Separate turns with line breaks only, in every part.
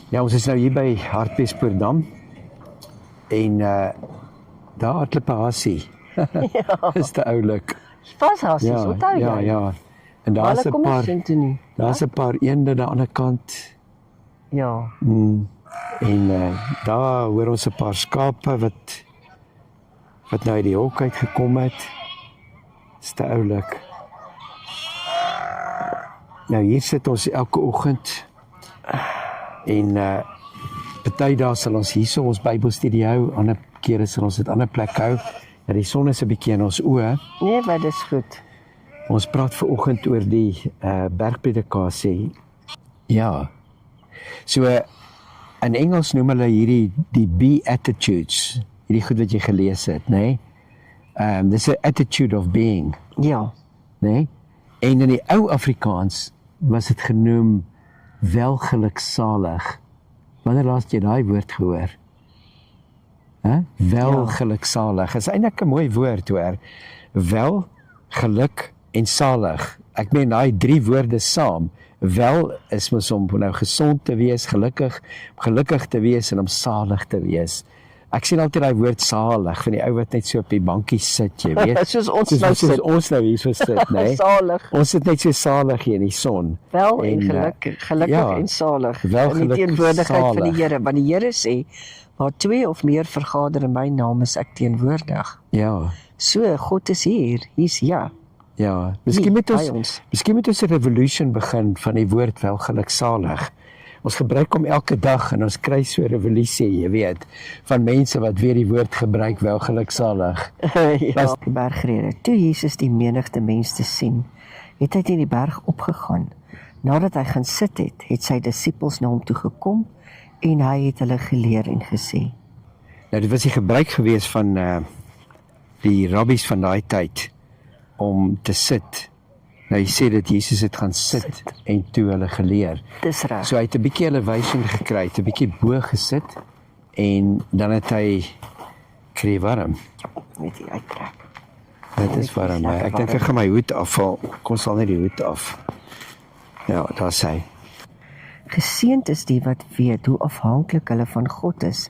Ja, ons is nou hier by Hartbeespoortdam en daar hardloop 'n hassie.
Ja.
Is te oulik.
Pas hassies, onthou jy?
Ja. En daar's 'n
Kom ons
paar
sien toe nie.
daar's 'n paar eende aan die ander kant.
Ja.
En daar hoor ons 'n paar skape wat nou uit die hok uit gekom het. Is te oulik. Nou hier sit ons elke oggend en party dae sal ons hierso ons Bybelstudie hou, ander kere sal ons dit ander plek hou. Ja, die son is 'n bietjie in ons oë.
Nee, maar dis goed.
Ons praat vanoggend oor die bergpredikasie. Ja. So in Engels noem hulle hierdie die Beatitudes, hierdie goed wat jy gelees het, nê? Dis 'n attitude of being,
Ja.
nê? En in die ou Afrikaans was dit genoem welgeluksalig. Wanneer laas jy daai woord gehoor? Welgeluksalig. Is eintlik 'n mooi woord hoor. Wel, geluk en salig. Ek meen daai drie woorde saam. Wel is mos om nou gesond te wees, gelukkig te wees en om salig te wees. Ek sien altyd daai woord salig van die ou wat net so op die bankie sit, jy weet.
Soos ons nou sit.
Ons nou hier so sit, nee.
Salig.
Ons sit net so salig hier in die son.
Wel en gelukkig
ja,
en salig.
wel
In die
geluk,
teenwoordigheid van die
salig.
Here, want die Here sê, waar 2 of meer vergader in my naam is ek teenwoordig.
Ja.
So, God is hier. Hier's ja.
Ja, miskien moet
by
ons 'n revolution begin van die woord welgeluksalig. Ons gebruik hom elke dag en ons kry so 'n revolusie, jy weet, van mense wat weer die woord gebruik welgeluksalig.
Ja. Die bergrede. Toe Jesus die menigte mense sien, het hy teen die berg opgegaan. Nadat hy gaan sit het, het sy disippels na hom toe gekom en hy het hulle geleer en gesê.
Nou dit was die gebruik gewees van die rabbies van daai tyd om te sit. Nou jy sê dat Jesus het gaan sit en toe hulle geleer.
Dis reg.
So hy het 'n bietjie elevation gekry, het 'n bietjie bo gesit en dan het hy kry warm.
Met die uittrek.
Dit is warm. Ek dink ek gaan my hoed afval. Kom sal net die hoed af. Ja, daar sê.
Geseënd is die wat weet hoe afhanklik hulle van God is,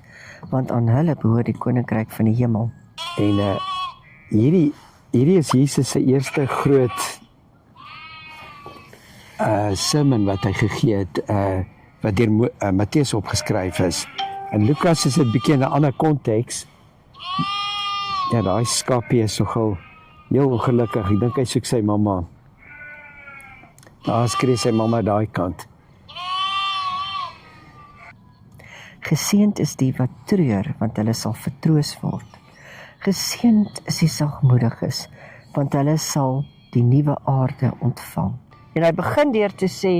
want aan hulle behoort die koninkryk van die hemel.
En hierdie is Jesus se eerste groot sermon wat hy gegee het, wat deur Matteus opgeskryf is. En Lukas is dit bietjie in 'n ander konteks. Ja, daai skapie is nogal heel ongelukkig. Ek dink hy soek sy mamma. Daar skree sy mamma daai kant.
Geseënd is die wat treur, want hulle sal vertroos word. Geseënd is die sagmoediges, want hulle sal die nuwe aarde ontvang. En hy begin deur te sê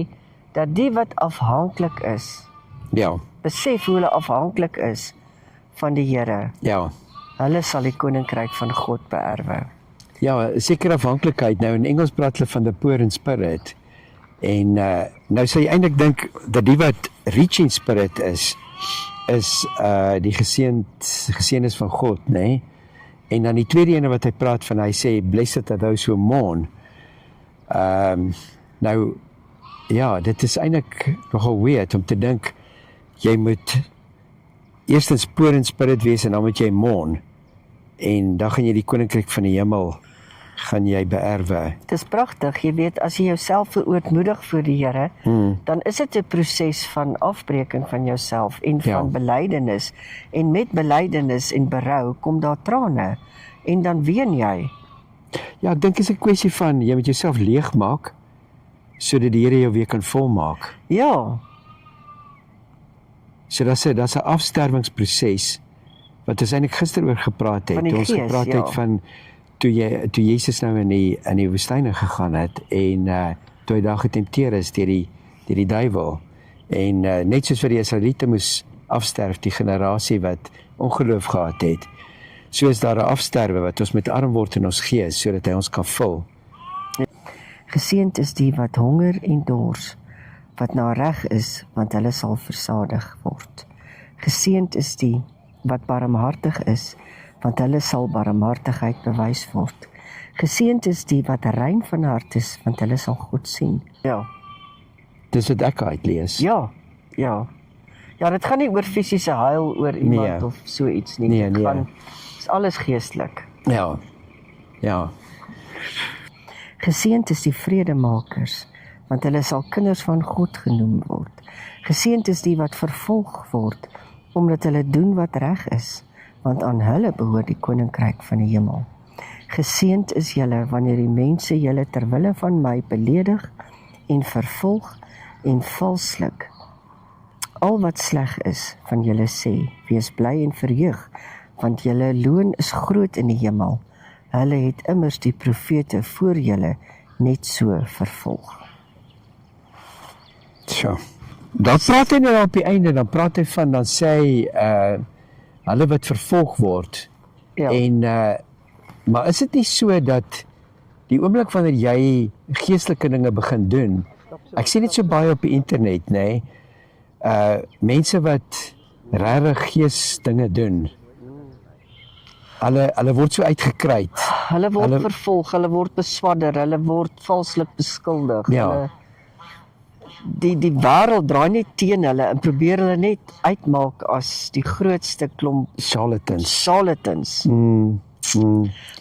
dat die wat afhanklik is,
Ja,
besef hoe hulle afhanklik is van die Here.
ja.
Hulle sal die koninkryk van God beerwe.
Ja, sekere afhanklikheid. Nou in Engels praat hulle van the poor in spirit. En nou sê jy eintlik dink dat die wat rich in spirit is die geseëndes van God, nê? Nee? En dan die tweede ene wat hy praat van, hy sê blessed are those who mourn. Nou ja, dit is eintlik nogal weird om te dink jy moet eerstens poor in spirit wees en dan moet jy mourn. En dan gaan jy die koninkryk van die hemel gaan jy beerwe.
Dis pragtig, jy weet, as jy jouself verootmoedig voor die Here, dan is dit 'n proses van afbreeking van jouself en van belydenis. En met belydenis en berou kom daar trane en dan ween jy.
Ja, ek dink dit is 'n kwessie van jy moet jouself leegmaak sodat die Here jou weer kan volmaak.
Ja,
So daar's 'n afsterwingsproses wat ons eintlik gister oor gepraat het.
Van die
Toe ons
gees,
gepraat
ja.
het van toe Jesus nou in die woestyn gegaan het en toe hy daar getempteer is deur die duiwel. En net soos vir die Israeliete moes afsterf, die generasie wat ongeloof gehad het. So is daar 'n afsterwe wat ons met arm word in ons gees sodat hy ons kan vul.
geseënd is die wat honger en dors, wat na reg is, want hulle sal versadig word. Geseënd is die wat barmhartig is, want hulle sal barmhartigheid bewys word. Geseënd is die wat rein van hart is, want hulle sal God sien. Ja.
Dis wat ek uitlees.
Ja, ja. Ja, dit gaan nie oor fisiese huil oor iemand
Nee.
of so iets nie.
Nee,
Dit
nee.
is alles geestelik.
Ja. Ja.
Geseënd is die vredemakers, want hulle sal kinders van God genoem word. Geseënd is die wat vervolg word, omdat hulle doen wat reg is, want aan hulle behoort die koninkryk van die hemel. Geseënd is julle wanneer die mense julle ter wille van my beledig en vervolg en valslik al wat sleg is van julle sê. Wees bly en verheug, want julle loon is groot in die hemel. Hulle het immers die profete voor julle net so vervolg.
So. Dan praat hy nou op die einde, dan praat hy van, dan sê hy, hulle wat vervolg word.
Ja.
En, maar is dit nie so dat die oomblik wanneer jy geestelike dinge begin doen, ek sien dit so baie op die internet, nê, mense wat regtig geesdinge doen, hulle word so uitgekruid.
Hulle word
Hulle-
vervolg, hulle word beswadder, hulle word valslik beskuldig.
Ja.
Hulle, die wêreld draai net teen hulle en probeer hulle net uitmaak as die grootste klomp
Charlatans.
charlatans.
Mm.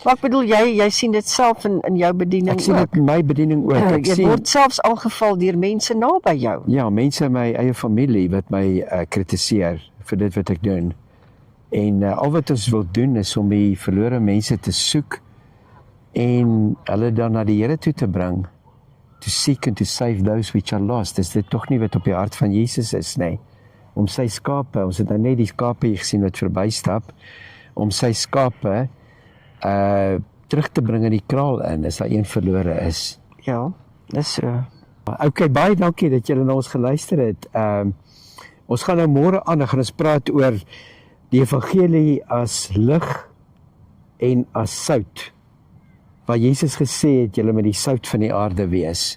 Maar ek bedoel jy sien dit self in jou bediening
Ek sien
ook.
dit in my bediening ook. Ek
Jy
sien,
word selfs aangeval deur mense naby jou.
ja, mense in my eie familie wat my kritiseer vir dit wat ek doen. En al wat ons wil doen is om die verlore mense te soek en hulle dan na die Here toe te bring. To seek and to save those which are lost. Is dit tog nie wat op die hart van Jesus is, nee. Om sy skape, ons het nou net die skape hier gesien wat verbystap, om sy skape terug te bring in die kraal in, as daar een verlore is.
Ja, dis so.
Okay, baie dankie dat julle na ons geluister het. Ons gaan nou môre aan, dan gaan ons praat oor die evangelie as lig en as sout. Waar Jesus gesê het, julle moet die sout van die aarde wees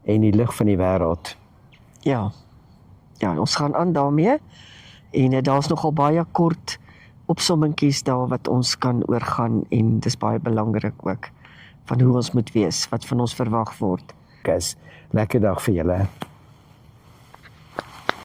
en die lig van die wêreld.
Ja. Ja, ons gaan aan daarmee. En daar's nogal baie kort opsommingkies daar wat ons kan oorgaan en dis baie belangrik ook van hoe ons moet wees, wat van ons verwag word.
Lekker dag vir julle.